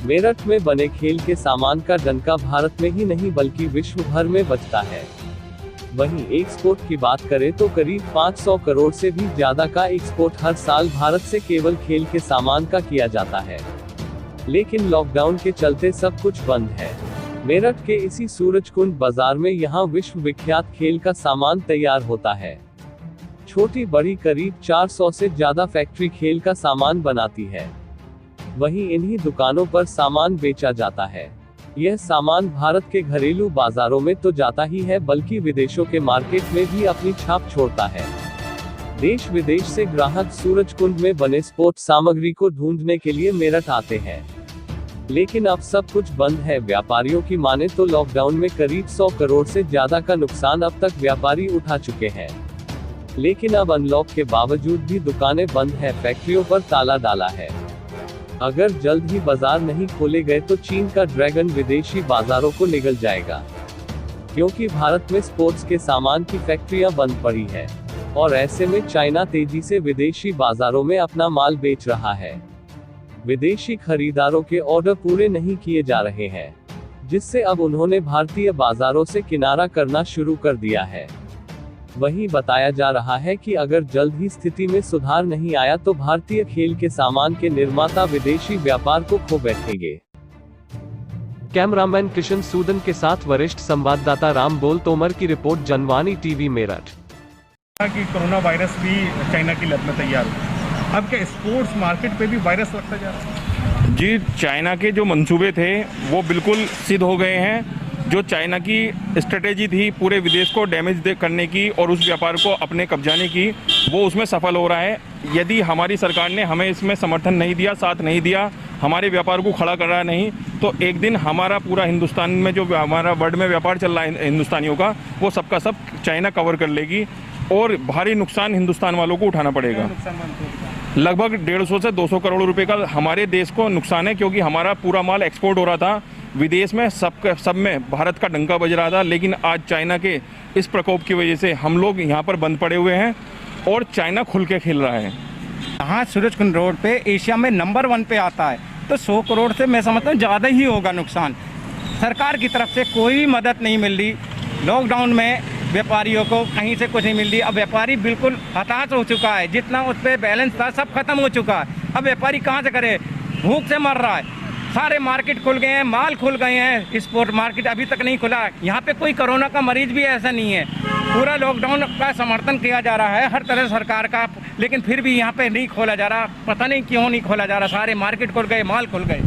मेरठ में बने खेल के सामान का डंका भारत में ही नहीं बल्कि विश्व भर में बजता है। वहीं एक्सपोर्ट की बात करें तो करीब 500 करोड़ से भी ज्यादा का एक्सपोर्ट हर साल भारत से केवल खेल के सामान का किया जाता है। लेकिन लॉकडाउन के चलते सब कुछ बंद है। मेरठ के इसी सूरजकुंड बाजार में यहां विश्व विख्यात खेल का सामान तैयार होता है। छोटी बड़ी करीब 400 से ज्यादा फैक्ट्री खेल का सामान बनाती है। वहीं इन्हीं दुकानों पर सामान बेचा जाता है। यह सामान भारत के घरेलू बाजारों में तो जाता ही है बल्कि विदेशों के मार्केट में भी अपनी छाप छोड़ता है। देश विदेश से ग्राहक सूरजकुंड में बने स्पोर्ट्स सामग्री को ढूंढने के लिए मेरठ आते हैं। लेकिन अब सब कुछ बंद है। व्यापारियों की माने तो लॉकडाउन में करीब 100 करोड़ से ज्यादा का नुकसान अब तक व्यापारी उठा चुके हैं। लेकिन अब अनलॉक के बावजूद भी दुकानें बंद है, फैक्ट्रियों पर ताला डाला है। अगर जल्द ही बाजार नहीं खोले गए तो चीन का ड्रैगन विदेशी बाजारों को निगल जाएगा, क्योंकि भारत में स्पोर्ट्स के सामान की फैक्ट्रियां बंद पड़ी है और ऐसे में चाइना तेजी से विदेशी बाजारों में अपना माल बेच रहा है। विदेशी खरीदारों के ऑर्डर पूरे नहीं किए जा रहे हैं, जिससे अब उन्होंने भारतीय बाजारों से किनारा करना शुरू कर दिया है। वहीं बताया जा रहा है कि अगर जल्द ही स्थिति में सुधार नहीं आया तो भारतीय खेल के सामान के निर्माता विदेशी व्यापार को खो बैठेंगे। कैमरामैन किशन सूदन के साथ वरिष्ठ संवाददाता राम बोल तोमर की रिपोर्ट, जनवाणी टीवी मेरठ। कि कोरोना वायरस भी चाइना की लत में तैयार हो, अब क्या स्पोर्ट्स मार्केट पे भी वायरस लगता जा रहा है? जी, चाइना के जो मंसूबे थे वो बिल्कुल सिद्ध हो गए हैं। जो चाइना की स्ट्रेटेजी थी पूरे विदेश को डैमेज करने की और उस व्यापार को अपने कब्जाने की, वो उसमें सफल हो रहा है। यदि हमारी सरकार ने हमें इसमें समर्थन नहीं दिया, साथ नहीं दिया, हमारे व्यापार को खड़ा कर रहा नहीं, तो एक दिन हमारा पूरा हिंदुस्तान में जो हमारा वर्ल्ड में व्यापार चल रहा है हिंदुस्तानियों का, वो सबका सब चाइना कवर कर लेगी और भारी नुकसान हिंदुस्तान वालों को उठाना पड़ेगा। लगभग 150 से 200 करोड़ रुपए का हमारे देश को नुकसान है, क्योंकि हमारा पूरा माल एक्सपोर्ट हो रहा था विदेश में, सब में भारत का डंका बज रहा था। लेकिन आज चाइना के इस प्रकोप की वजह से हम लोग यहाँ पर बंद पड़े हुए हैं और चाइना खुल के खेल रहा है। यहाँ सूरजकुंड रोड पे एशिया में नंबर 1 पे आता है, तो 100 करोड़ से मैं समझता हूँ ज़्यादा ही होगा नुकसान। सरकार की तरफ से कोई मदद नहीं मिल रही। लॉकडाउन में व्यापारियों को कहीं से कुछ नहीं मिल रही। अब व्यापारी बिल्कुल हताश हो चुका है, जितना उस पर बैलेंस था सब खत्म हो चुका है। अब व्यापारी कहाँ से करे, भूख से मर रहा है। सारे मार्केट खुल गए हैं, माल खुल गए हैं, स्पोर्ट मार्केट अभी तक नहीं खुला। यहाँ पे कोई कोरोना का मरीज भी ऐसा नहीं है। पूरा लॉकडाउन का समर्थन किया जा रहा है हर तरह सरकार का, लेकिन फिर भी यहाँ पे नहीं खोला जा रहा। पता नहीं क्यों नहीं खोला जा रहा। सारे मार्केट खुल गए, माल खुल गए।